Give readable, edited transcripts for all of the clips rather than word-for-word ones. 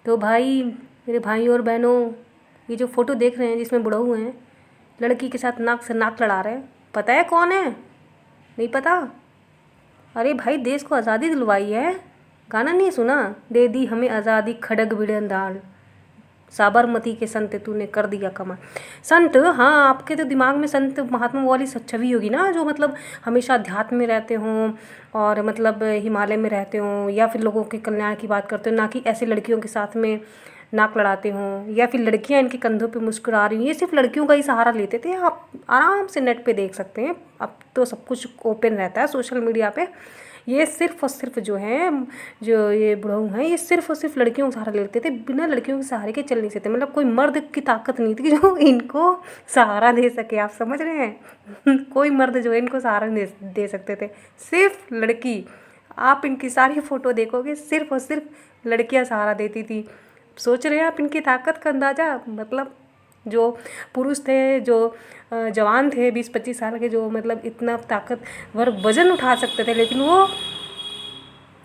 तो भाई, मेरे भाई और बहनों, ये जो फ़ोटो देख रहे हैं जिसमें बुढ़ऊ हैं, लड़की के साथ नाक से नाक लड़ा रहे हैं, पता है कौन है? नहीं पता? अरे भाई, देश को आज़ादी दिलवाई है। गाना नहीं सुना? दे दी हमें आज़ादी खड़ग बिड़न दाल, साबरमती के संत तूने कर दिया कमाल। संत, हाँ, आपके तो दिमाग में संत महात्मा वाली छवि होगी ना, जो मतलब हमेशा अध्यात्म में रहते हों और मतलब हिमालय में रहते हों, या फिर लोगों के कल्याण की बात करते हो, ना कि ऐसी लड़कियों के साथ में नाक लड़ाते हों, या फिर लड़कियां इनके कंधों पे मुस्कुरा रही हैं। ये सिर्फ लड़कियों का ही सहारा लेते थे। आप आराम से नेट पे देख सकते हैं, अब तो सब कुछ ओपन रहता है सोशल मीडिया पे। ये सिर्फ और सिर्फ जो है, जो ये बुढ़ऊ हैं, ये सिर्फ और सिर्फ लड़कियों का सहारा लेते थे, बिना लड़कियों के सहारे के चल नहीं सकते। मतलब कोई मर्द की ताकत नहीं थी जो इनको सहारा दे सके, आप समझ रहे हैं? कोई मर्द जो है इनको सहारा नहीं दे सकते थे, सिर्फ लड़की। आप इनकी सारी फ़ोटो देखोगे, सिर्फ और सिर्फ लड़कियां सहारा देती थी। सोच रहे हैं आप इनकी ताकत का अंदाज़ा? मतलब जो पुरुष थे, जो जवान थे 20-25 साल के, जो मतलब इतना ताकतवर वज़न उठा सकते थे, लेकिन वो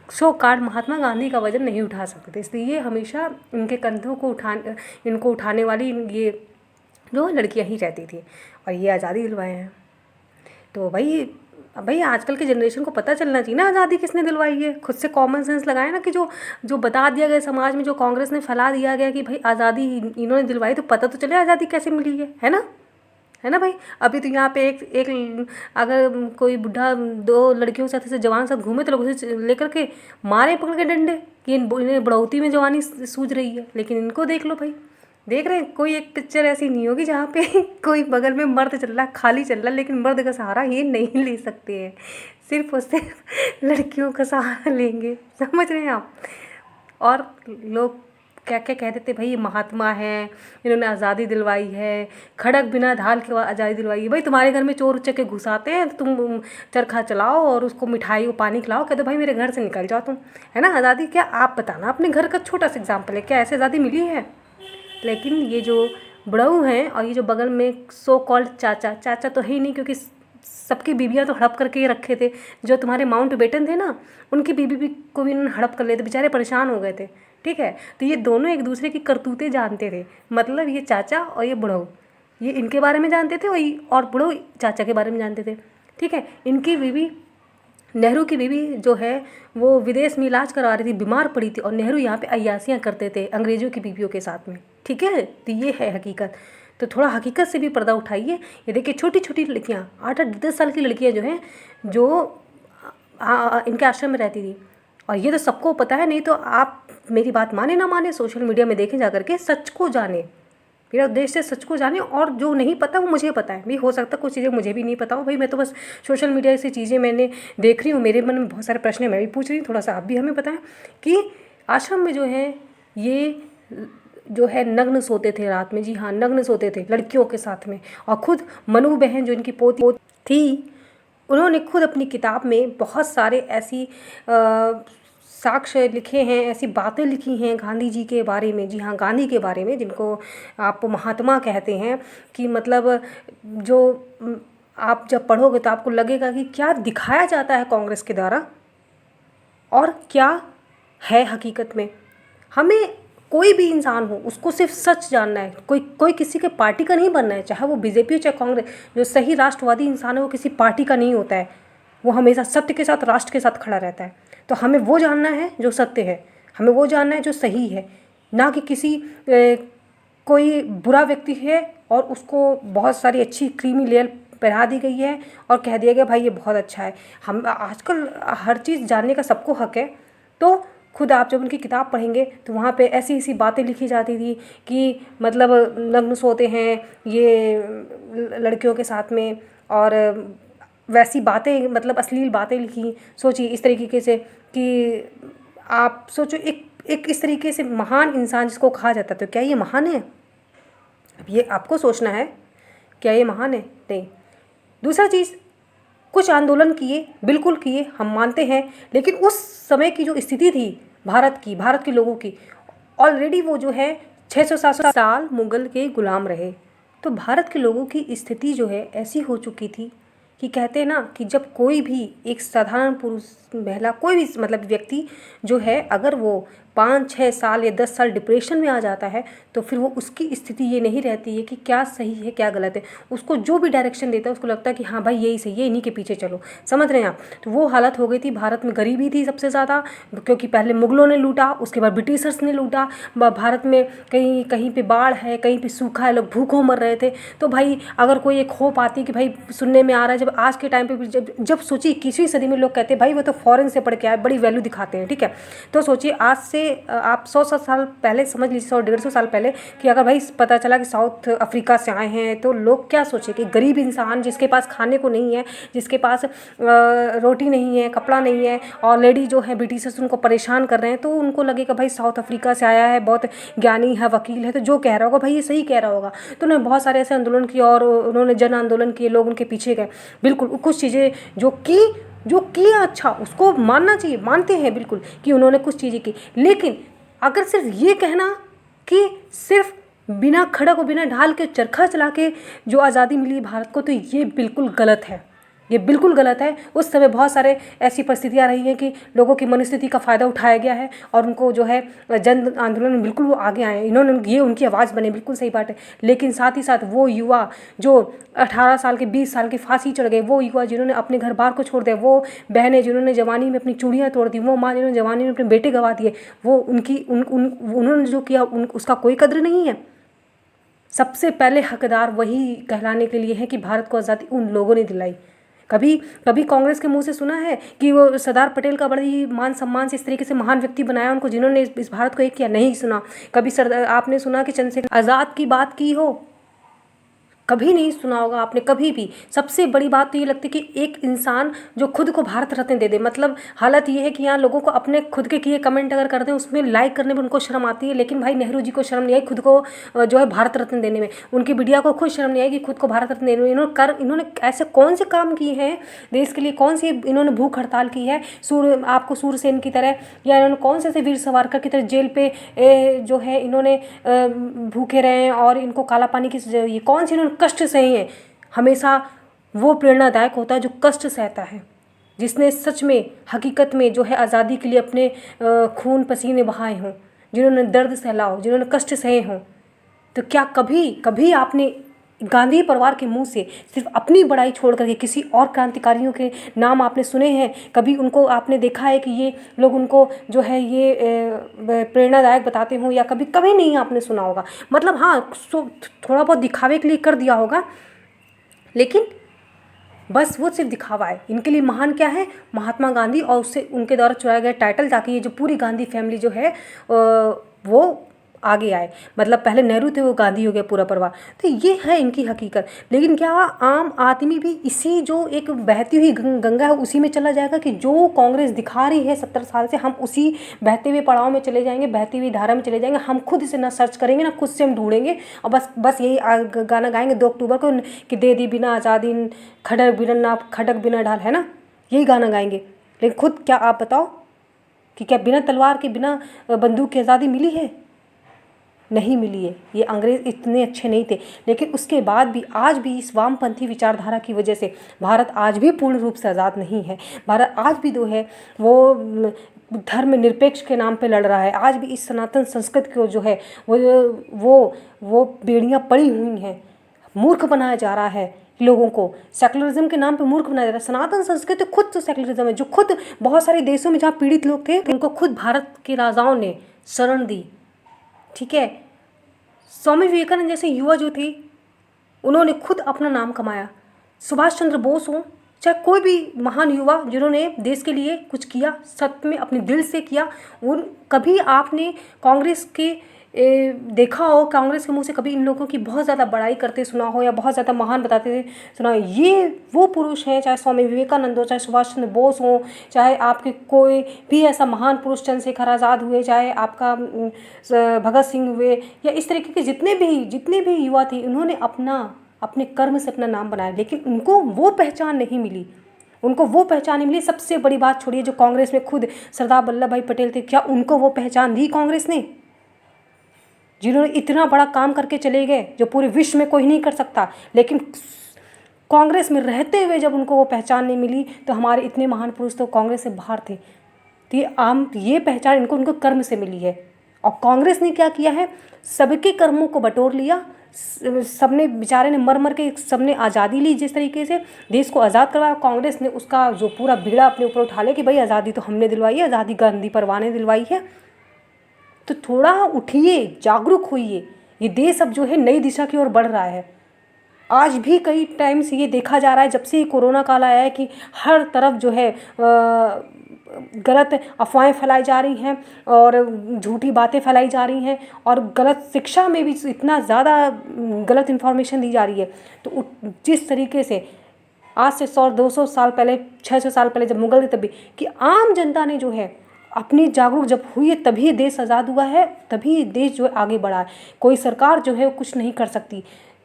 सो कार्ड महात्मा गांधी का वज़न नहीं उठा सकते थे। इसलिए हमेशा इनके कंधों को इनको उठाने वाली ये जो लड़कियां ही रहती थी, और ये आज़ादी दिलवाए हैं। तो भाई आजकल के जनरेशन को पता चलना चाहिए ना आज़ादी किसने दिलवाई है। खुद से कॉमन सेंस लगाए ना, कि जो जो बता दिया गया समाज में, जो कांग्रेस ने फैला दिया गया कि भाई आज़ादी इन्होंने दिलवाई, तो पता तो चले आज़ादी कैसे मिली है ना? है ना भाई? अभी तो यहाँ पे एक एक अगर कोई बुढ़ा 2 लड़कियों के साथ ऐसे जवान साथ घूमे, तो लोग उसे लेकर के मारे पकड़ के डंडे, कि इन्हें बढ़ोती में जवानी सूझ रही है। लेकिन इनको देख लो भाई, देख रहे हैं, कोई एक पिक्चर ऐसी नहीं होगी जहाँ पे कोई बगल में मर्द चल रहा है, खाली चल रहा है, लेकिन मर्द का सहारा ये नहीं ले सकते हैं, सिर्फ और सिर्फ लड़कियों का सहारा लेंगे। समझ रहे हैं आप? और लोग क्या क्या कह देते, भाई ये महात्मा हैं, इन्होंने आज़ादी दिलवाई है, खड़क बिना ढाल के आज़ादी दिलवाई है। भाई तुम्हारे घर में चोर उचक्के घुस आते हैं, तो तुम चरखा चलाओ और उसको मिठाई और पानी खिलाओ, कहते भाई मेरे घर से निकल जाओ तुम, है ना? आज़ादी क्या, आप बताना अपने घर का छोटा सा एग्जाम्पल है, क्या ऐसे आज़ादी मिली है? लेकिन ये जो बुढ़ऊ हैं, और ये जो बगल में सो कॉल्ड चाचा तो है ही नहीं, क्योंकि सबकी बीबियाँ तो हड़प करके रखे थे। जो तुम्हारे माउंट बेटन थे ना, उनकी बीबी को भी उन्होंने हड़प कर लिए थे, बेचारे परेशान हो गए थे। ठीक है, तो ये दोनों एक दूसरे की करतूतें जानते थे। मतलब ये चाचा और ये बुढ़ऊ, ये इनके बारे में जानते थे, और बुढ़ऊ चाचा के बारे में जानते थे। ठीक है, इनकी बीबी, नेहरू की बीवी जो है, वो विदेश में इलाज करवा रही थी, बीमार पड़ी थी, और नेहरू यहाँ पे अय्यासियाँ करते थे अंग्रेज़ों की बीवियों के साथ में। ठीक है, तो ये है हकीकत। तो थोड़ा हकीकत से भी पर्दा उठाइए। ये देखिए, छोटी छोटी लड़कियाँ, 8-10 साल की लड़कियाँ जो हैं, जो इनके आश्रम में रहती थी, और ये तो सबको पता है। नहीं तो आप मेरी बात माने ना माने, सोशल मीडिया में देखें जा करके, सच को जाने। मेरा उद्देश्य है सच को जाने, और जो नहीं पता वो मुझे पता है। भी हो सकता है कुछ चीज़ें मुझे भी नहीं पता हो, भाई मैं तो बस सोशल मीडिया से चीज़ें मैंने देख रही हूँ, मेरे मन में बहुत सारे प्रश्न हैं, मैं भी पूछ रही हूँ। थोड़ा सा आप भी हमें बताएं कि आश्रम में जो है, ये जो है नग्न सोते थे रात में। जी हाँ, नग्न सोते थे लड़कियों के साथ में। और खुद मनु बहन जो इनकी पोती थी, उन्होंने खुद अपनी किताब में बहुत सारे ऐसी साक्ष्य लिखे हैं, ऐसी बातें लिखी हैं गांधी जी के बारे में। जी हाँ, गांधी के बारे में, जिनको आप महात्मा कहते हैं। कि मतलब जो आप जब पढ़ोगे तो आपको लगेगा कि क्या दिखाया जाता है कांग्रेस के द्वारा और क्या है हकीकत में। हमें कोई भी इंसान हो, उसको सिर्फ सच जानना है। कोई किसी के पार्टी का नहीं बनना है, चाहे वो बीजेपी हो चाहे कांग्रेस। जो सही राष्ट्रवादी इंसान है वो किसी पार्टी का नहीं होता है, वो हमेशा सत्य के साथ, राष्ट्र के साथ खड़ा रहता है। तो हमें वो जानना है जो सत्य है, हमें वो जानना है जो सही है, ना कि किसी कोई बुरा व्यक्ति है और उसको बहुत सारी अच्छी क्रीमी लेयर पहना दी गई है और कह दिया गया भाई ये बहुत अच्छा है। हम आजकल हर चीज़ जानने का सबको हक है। तो खुद आप जब उनकी किताब पढ़ेंगे तो वहाँ पे ऐसी ऐसी बातें लिखी जाती थी कि मतलब नग्न सोते हैं ये लड़कियों के साथ में, और वैसी बातें, मतलब अश्लील बातें लिखी। सोचिए इस तरीके से कि आप सोचो, एक इस तरीके से महान इंसान जिसको कहा जाता है, तो क्या ये महान है? अब ये आपको सोचना है, क्या ये महान है? नहीं। दूसरा चीज़, कुछ आंदोलन किए, बिल्कुल किए, हम मानते हैं, लेकिन उस समय की जो स्थिति थी भारत के लोगों की, ऑलरेडी वो जो है 600-700 साल मुग़ल के गुलाम रहे। तो भारत के लोगों की स्थिति जो है ऐसी हो चुकी थी कि कहते हैं ना कि जब कोई भी एक साधारण पुरुष, महिला, कोई भी मतलब व्यक्ति जो है, अगर वो 5-6 साल या 10 साल डिप्रेशन में आ जाता है, तो फिर वो उसकी स्थिति ये नहीं रहती है कि क्या सही है क्या गलत है। उसको जो भी डायरेक्शन देता है उसको लगता है कि हाँ भाई यही सही है, इन्हीं के पीछे चलो। समझ रहे हैं आप? तो वो हालत हो गई थी। भारत में गरीबी थी सबसे ज़्यादा, क्योंकि पहले मुगलों ने लूटा, उसके बाद ब्रिटिशर्स ने लूटा। भारत में कहीं कहीं पे बाढ़ है, कहीं पे सूखा है, लोग भूखों मर रहे थे। तो भाई अगर कोई एक होप आती कि भाई सुनने में आ रहा है, जब आज के टाइम पे भी जब सोचिए 21वीं सदी में लोग कहते हैं भाई वो तो फॉरेन से पढ़ के आए, बड़ी वैल्यू दिखाते हैं, ठीक है। तो सोचिए आज से आप 100 साल पहले, समझ लीजिए 100-150 साल पहले, कि अगर भाई पता चला कि साउथ अफ्रीका से आए हैं, तो लोग क्या सोचे कि गरीब इंसान जिसके पास खाने को नहीं है, जिसके पास रोटी नहीं है, कपड़ा नहीं है, ऑलरेडी जो है ब्रिटिशर्स उनको परेशान कर रहे हैं, तो उनको लगेगा भाई साउथ अफ्रीका से आया है, बहुत ज्ञानी है, वकील है, तो जो कह रहा होगा भाई ये सही कह रहा होगा। तो उन्होंने बहुत सारे ऐसे आंदोलन किए और उन्होंने जन आंदोलन किए, लोग उनके पीछे गए। बिल्कुल कुछ चीज़ें जो किया अच्छा, उसको मानना चाहिए, मानते हैं बिल्कुल कि उन्होंने कुछ चीज़ें की। लेकिन अगर सिर्फ ये कहना कि सिर्फ बिना खड़क और बिना ढाल के चरखा चला के जो आज़ादी मिली भारत को, तो ये बिल्कुल गलत है, ये बिल्कुल गलत है। उस समय बहुत सारे ऐसी परिस्थितियाँ रही हैं कि लोगों की मनस्थिति का फ़ायदा उठाया गया है और उनको जो है जन आंदोलन में बिल्कुल वो आगे आए हैं, इन्होंने ये उनकी आवाज़ बने, बिल्कुल सही बात है। लेकिन साथ ही साथ वो युवा जो 18 साल के 20 साल की फांसी चढ़ गए, वो युवा जिन्होंने अपने घर बार को छोड़ दिया, वो बहनें जिन्होंने जवानी में अपनी चूड़ियाँ तोड़ दी, वो माँ जिन्होंने जवानी में अपने बेटे गंवा दिए, वो उन्होंने जो किया उसका कोई कद्र नहीं है। सबसे पहले हकदार वही कहलाने के लिए है कि भारत को आज़ादी उन लोगों ने दिलाई। कभी कभी कांग्रेस के मुंह से सुना है कि वो सरदार पटेल का बड़ी ही मान सम्मान से इस तरीके से महान व्यक्ति बनाया उनको, जिन्होंने इस भारत को एक किया? नहीं सुना। कभी सरदार आपने सुना कि चंद्रशेखर आज़ाद की बात की हो? कभी नहीं सुना होगा आपने, कभी भी। सबसे बड़ी बात तो ये लगती है कि एक इंसान जो खुद को भारत रत्न दे दे, मतलब हालत ये है कि यहाँ लोगों को अपने खुद के किए कमेंट अगर करते हैं उसमें लाइक करने में उनको शर्म आती है। लेकिन भाई नेहरू जी को शर्म नहीं आई खुद को जो है भारत रत्न देने में, उनकी बिटिया को खुद शर्म नहीं आई कि खुद को भारत रत्न देने में। इन्होंने ऐसे कौन से काम किए हैं देश के लिए, कौन सी इन्होंने भूख हड़ताल की है आपको सूरसेन की तरह, या इन्होंने कौन से वीर सावरकर की तरह जेल पे जो है इन्होंने भूखे रहे हैं और इनको काला पानी की, ये कौन से इन्होंने कष्ट सहे हैं? हमेशा वो प्रेरणादायक होता है जो कष्ट सहता है, जिसने सच में हकीकत में जो है आज़ादी के लिए अपने खून पसीने बहाए हों, जिन्होंने दर्द सहला हो, जिन्होंने कष्ट सहे हों। तो क्या कभी कभी आपने गांधी परिवार के मुंह से सिर्फ अपनी बड़ाई छोड़ करके किसी और क्रांतिकारियों के नाम आपने सुने हैं? कभी उनको आपने देखा है कि ये लोग उनको जो है ये प्रेरणादायक बताते हों? या कभी कभी नहीं आपने सुना होगा। मतलब हाँ, थोड़ा बहुत दिखावे के लिए कर दिया होगा, लेकिन बस वो सिर्फ दिखावा है। इनके लिए महान क्या है? महात्मा गांधी और उससे उनके द्वारा चुराया गया टाइटल, ताकि ये जो पूरी गांधी फैमिली जो है वो आगे आए। मतलब पहले नेहरू थे, वो गांधी हो गया पूरा परिवार। तो ये है इनकी हकीकत। लेकिन क्या आम आदमी भी इसी जो एक बहती हुई गंगा है उसी में चला जाएगा कि जो कांग्रेस दिखा रही है 70 साल से, हम उसी बहते हुए पड़ाव में चले जाएंगे, बहती हुई धारा में चले जाएंगे? हम खुद से ना सर्च करेंगे ना खुद से हम ढूंढेंगे और बस यही गाना गाएंगे 2 अक्टूबर को कि दे दी बिना आज़ादी खड़क बिना ढाल, है ना? यही गाना गाएंगे। लेकिन खुद क्या आप बताओ कि क्या बिना तलवार के, बिना बंदूक की आज़ादी मिली है? नहीं मिली है। ये अंग्रेज़ इतने अच्छे नहीं थे, लेकिन उसके बाद भी आज भी इस वामपंथी विचारधारा की वजह से भारत आज भी पूर्ण रूप से आज़ाद नहीं है। भारत आज भी जो है वो धर्म निरपेक्ष के नाम पे लड़ रहा है। आज भी इस सनातन संस्कृति को जो है वो बेड़ियाँ पड़ी हुई हैं। मूर्ख बनाया जा रहा है लोगों को, सेकुलरिज्म के नाम पे मूर्ख बनाया जा रहा है। सनातन संस्कृति खुद तो सेकुलरिज्म है, जो खुद बहुत सारे देशों में जहाँ पीड़ित लोग थे उनको खुद भारत के राजाओं ने शरण दी। ठीक है, स्वामी विवेकानंद जैसे युवा जो थे उन्होंने खुद अपना नाम कमाया। सुभाष चंद्र बोस हो, चाहे कोई भी महान युवा जिन्होंने देश के लिए कुछ किया, सत्य में अपने दिल से किया। उन कभी आपने कांग्रेस के देखा हो, कांग्रेस के मुंह से कभी इन लोगों की बहुत ज़्यादा बड़ाई करते सुना हो या बहुत ज़्यादा महान बताते सुना हो? ये वो पुरुष हैं, चाहे स्वामी विवेकानंद हो, चाहे सुभाष चंद्र बोस हो, चाहे आपके कोई भी ऐसा महान पुरुष चंद्रशेखर आज़ाद हुए, चाहे आपका भगत सिंह हुए, या इस तरीके के जितने भी युवा थे, उन्होंने अपने कर्म से अपना नाम बनाया। लेकिन उनको वो पहचान नहीं मिली, उनको वो पहचान नहीं मिली। सबसे बड़ी बात छोड़िए, जो कांग्रेस में खुद सरदार वल्लभ भाई पटेल थे, क्या उनको वो पहचान दी कांग्रेस ने? जिन्होंने इतना बड़ा काम करके चले गए जो पूरे विश्व में कोई नहीं कर सकता, लेकिन कांग्रेस में रहते हुए जब उनको वो पहचान नहीं मिली, तो हमारे इतने महान पुरुष तो कांग्रेस से बाहर थे। तो ये पहचान इनको कर्म से मिली है। और कांग्रेस ने क्या किया है, सबके कर्मों को बटोर लिया। सबने बेचारे ने मर के सबने आज़ादी ली, जिस तरीके से देश को आज़ाद करवाया, कांग्रेस ने उसका जो पूरा बीड़ा अपने ऊपर उठा लिया कि भाई आज़ादी तो हमने दिलवाई है, आज़ादी गांधी परवाह ने दिलवाई है। तो थोड़ा उठिए, जागरूक होइए। ये देश अब जो है नई दिशा की ओर बढ़ रहा है। आज भी कई टाइम से ये देखा जा रहा है, जब से कोरोना काल आया है, कि हर तरफ जो है गलत अफवाहें फैलाई जा रही हैं और झूठी बातें फैलाई जा रही हैं, और गलत शिक्षा में भी इतना ज़्यादा गलत इन्फॉर्मेशन दी जा रही है। तो जिस तरीके से आज से 100-200 साल पहले, 600 साल पहले जब मुगल थे, तभी कि आम जनता ने जो है अपनी जागरूक जब हुई है, तभी देश आज़ाद हुआ है, तभी देश जो है आगे बढ़ा है। कोई सरकार जो है वो कुछ नहीं कर सकती,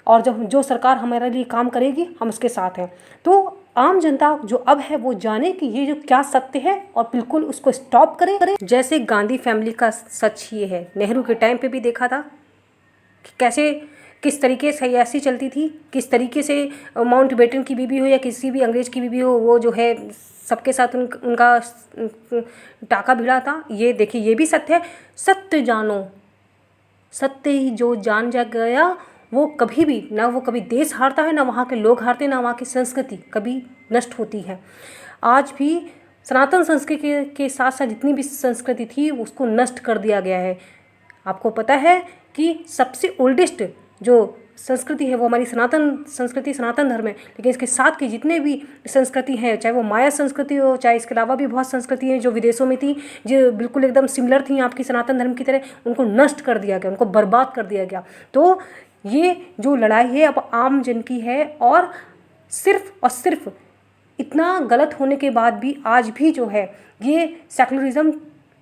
और जब जो सरकार हमारे लिए काम करेगी हम उसके साथ हैं। तो आम जनता जो अब है वो जाने कि ये जो क्या सत्य है, और बिल्कुल उसको स्टॉप करें। जैसे गांधी फैमिली का सच ये है, नेहरू के टाइम पे भी देखा था कि कैसे किस तरीके से ऐसी चलती थी, किस तरीके से माउंटबेटन की बीबी हो या किसी भी अंग्रेज की बीबी हो, वो जो है सबके साथ उनका टाका भिड़ा था। ये देखिए, ये भी सत्य है। सत्य जानो, सत्य ही जो जान जा गया वो कभी भी ना, वो कभी देश हारता है, ना वहाँ के लोग हारते, ना वहाँ की संस्कृति कभी नष्ट होती है। आज भी सनातन संस्कृति के साथ साथ जितनी भी संस्कृति थी उसको नष्ट कर दिया गया है। आपको पता है कि सबसे ओल्डेस्ट जो संस्कृति है वो हमारी सनातन संस्कृति, सनातन धर्म है। लेकिन इसके साथ की जितने भी संस्कृति हैं, चाहे वो माया संस्कृति हो, चाहे इसके अलावा भी बहुत संस्कृति हैं जो विदेशों में थी, जो बिल्कुल एकदम सिमिलर थी आपकी सनातन धर्म की तरह, उनको नष्ट कर दिया गया, उनको बर्बाद कर दिया गया। तो ये जो लड़ाई है अब आम जन की है, और सिर्फ इतना गलत होने के बाद भी आज भी जो है ये सेकुलरिज्म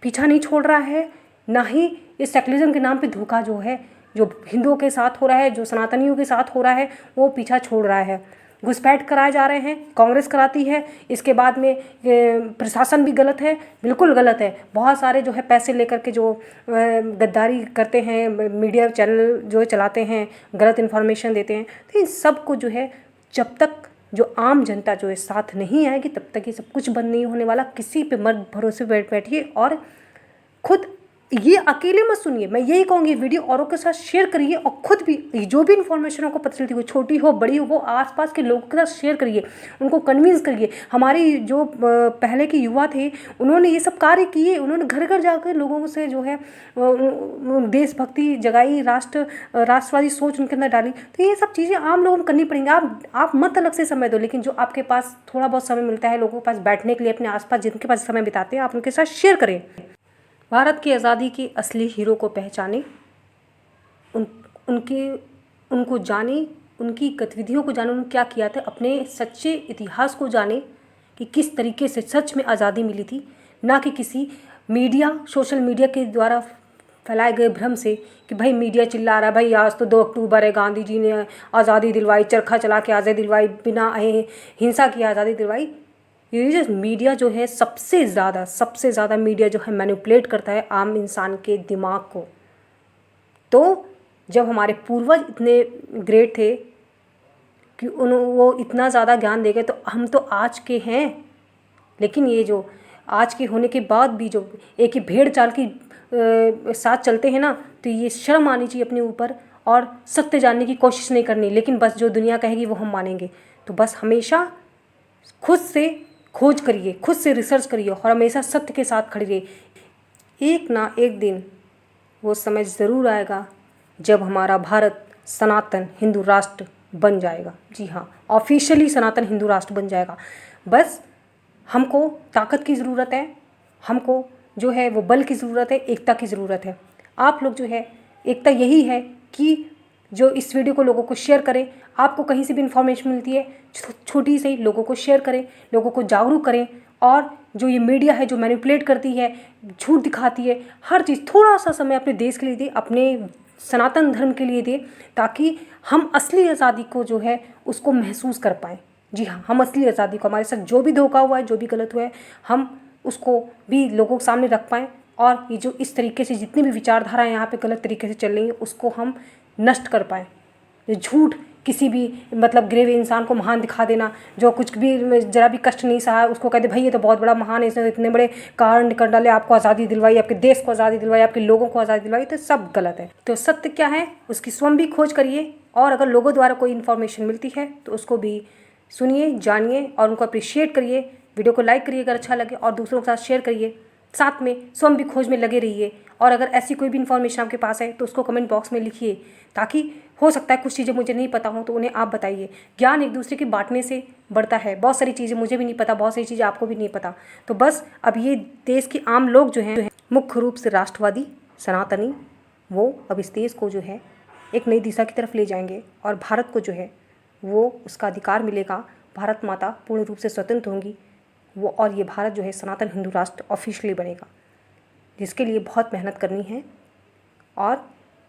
पीछा नहीं छोड़ रहा है, ना ही इस सेकुलरिज्म के नाम पे धोखा जो है, जो हिंदुओं के साथ हो रहा है, जो सनातनियों के साथ हो रहा है, वो पीछा छोड़ रहा है। घुसपैठ कराए जा रहे हैं, कांग्रेस कराती है। इसके बाद में प्रशासन भी गलत है, बिल्कुल गलत है। बहुत सारे जो है पैसे लेकर के जो गद्दारी करते हैं, मीडिया चैनल जो चलाते हैं, गलत इन्फॉर्मेशन देते हैं। तो इन सब को जो है, जब तक जो आम जनता जो है साथ नहीं आएगी, तब तक ये सब कुछ बंद नहीं होने वाला। किसी पे मत भरोसे बैठिए, और खुद ये अकेले मत सुनिए। मैं यही कहूँगी, वीडियो औरों के साथ शेयर करिए, और खुद भी जो भी इन्फॉर्मेशन आपको पता चलती हो, छोटी हो बड़ी हो, वो आसपास के लोगों के साथ शेयर करिए, उनको कन्विंस करिए। हमारी जो पहले के युवा थे, उन्होंने ये सब कार्य किए, उन्होंने घर घर जाकर लोगों से जो है देशभक्ति जगाई, राष्ट्रवादी सोच उनके अंदर डाली। तो ये सब चीज़ें आम लोगों को करनी पड़ेंगी। आप मत अलग से समय दो, लेकिन जो आपके पास थोड़ा बहुत समय मिलता है लोगों के पास बैठने के लिए, अपने आसपास जिनके पास समय बिताते हैं, आप उनके साथ शेयर करें। भारत की आज़ादी के असली हीरो को पहचाने, उनको जाने, उनकी गतिविधियों को जाने, उन्होंने क्या किया था, अपने सच्चे इतिहास को जाने कि किस तरीके से सच में आज़ादी मिली थी, ना कि किसी मीडिया, सोशल मीडिया के द्वारा फैलाए गए भ्रम से कि भाई मीडिया चिल्ला रहा है, भाई आज तो 2 अक्टूबर है, गांधी जी ने आज़ादी दिलवाई, चरखा चला के आज़ादी दिलवाई, बिना हिंसा की आज़ादी दिलवाई। ये जो मीडिया जो है सबसे ज़्यादा मीडिया जो है मैनिपुलेट करता है आम इंसान के दिमाग को। तो जब हमारे पूर्वज इतने ग्रेट थे कि वो इतना ज़्यादा ज्ञान दे गए, तो हम तो आज के हैं। लेकिन ये जो आज के होने के बाद भी जो एक ही भेड़ चाल की साथ चलते हैं ना, तो ये शर्म आनी चाहिए अपने ऊपर, और सत्य जानने की कोशिश नहीं करनी, लेकिन बस जो दुनिया कहेगी वो हम मानेंगे। तो बस हमेशा खुद से खोज करिए, खुद से रिसर्च करिए, और हमेशा सत्य के साथ खड़े रहिए। एक ना एक दिन वो समय ज़रूर आएगा जब हमारा भारत सनातन हिंदू राष्ट्र बन जाएगा। जी हाँ, ऑफिशियली सनातन हिंदू राष्ट्र बन जाएगा। बस हमको ताकत की ज़रूरत है, हमको जो है वो बल की ज़रूरत है, एकता की ज़रूरत है। आप लोग जो है, एकता यही है कि जो इस वीडियो को लोगों को शेयर करें। आपको कहीं से भी इन्फॉर्मेशन मिलती है, छोटी से लोगों को शेयर करें, लोगों को जागरूक करें। और जो ये मीडिया है जो मैनिपुलेट करती है, झूठ दिखाती है, हर चीज़, थोड़ा सा समय अपने देश के लिए दे, अपने सनातन धर्म के लिए दे, ताकि हम असली आज़ादी को जो है उसको महसूस कर पाएँ। जी हाँ, हम असली आज़ादी को, हमारे साथ जो भी धोखा हुआ है, जो भी गलत हुआ है, हम उसको भी लोगों के सामने रख पाएँ। और ये जो इस तरीके से जितनी भी विचारधाराएँ यहाँ पे गलत तरीके से चल रही हैं, उसको हम नष्ट कर पाएँ। जो झूठ किसी भी मतलब ग्रेव इंसान को महान दिखा देना, जो कुछ भी ज़रा भी कष्ट नहीं सहा उसको कहते भाई ये तो बहुत बड़ा महान है, इसने इतने बड़े कांड कर डाले, आपको आज़ादी दिलवाई, आपके देश को आज़ादी दिलवाई, आपके लोगों को आज़ादी दिलवाई, तो सब गलत है। तो सत्य क्या है उसकी स्वयं भी खोज करिए, और अगर लोगों द्वारा कोई इन्फॉर्मेशन मिलती है तो उसको भी सुनिए, जानिए और उनको अप्रिशिएट करिए। वीडियो को लाइक करिए अगर अच्छा लगे, और दूसरों के साथ शेयर करिए। साथ में स्वयं भी खोज में लगे रहिए, और अगर ऐसी कोई भी इन्फॉर्मेशन आपके पास है तो उसको कमेंट बॉक्स में लिखिए, ताकि हो सकता है कुछ चीज़ें मुझे नहीं पता हों तो उन्हें आप बताइए। ज्ञान एक दूसरे की बांटने से बढ़ता है। बहुत सारी चीज़ें मुझे भी नहीं पता, बहुत सारी चीज़ें आपको भी नहीं पता। तो बस अब ये देश के आम लोग जो हैं मुख्य रूप से राष्ट्रवादी सनातनी, वो अब इस देश को जो है एक नई दिशा की तरफ ले जाएंगे, और भारत को जो है वो उसका अधिकार मिलेगा। भारत माता पूर्ण रूप से स्वतंत्र होंगी वो, और ये भारत जो है सनातन हिंदू राष्ट्र ऑफिशियली बनेगा, जिसके लिए बहुत मेहनत करनी है और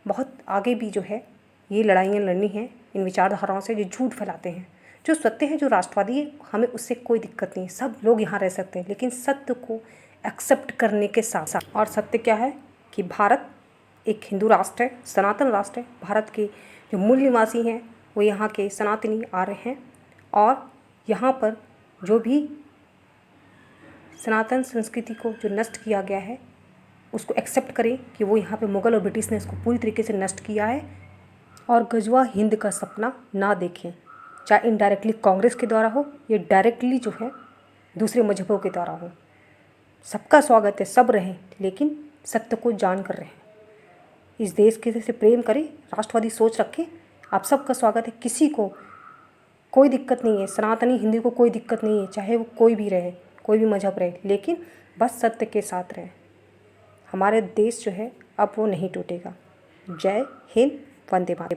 बहुत आगे भी जो है ये लड़ाइयाँ लड़नी हैं इन विचारधाराओं से जो झूठ फैलाते हैं। जो सत्य है, जो राष्ट्रवादी है, हमें उससे कोई दिक्कत नहीं है, सब लोग यहाँ रह सकते हैं, लेकिन सत्य को एक्सेप्ट करने के साथ साथ। और सत्य क्या है कि भारत एक हिंदू राष्ट्र है, सनातन राष्ट्र है। भारत के जो मूल निवासी हैं वो यहाँ के सनातनी आ रहे हैं, और यहाँ पर जो भी सनातन संस्कृति को जो नष्ट किया गया है उसको एक्सेप्ट करें कि वो यहाँ पे मुग़ल और ब्रिटिश ने इसको पूरी तरीके से नष्ट किया है, और गजवा हिंद का सपना ना देखें, चाहे इनडायरेक्टली कांग्रेस के द्वारा हो या डायरेक्टली जो है दूसरे मजहबों के द्वारा हो। सबका स्वागत है, सब रहें, लेकिन सत्य को जान कर रहें। इस देश के से प्रेम करें, राष्ट्रवादी सोच रखें। आप सबका स्वागत है, किसी को कोई दिक्कत नहीं है, सनातनी हिंदू को कोई दिक्कत नहीं है, चाहे वो कोई भी रहे, कोई भी मजहब रहे, लेकिन बस सत्य के साथ रहें। हमारे देश जो है अब वो नहीं टूटेगा। जय हिंद, वंदे मातरम।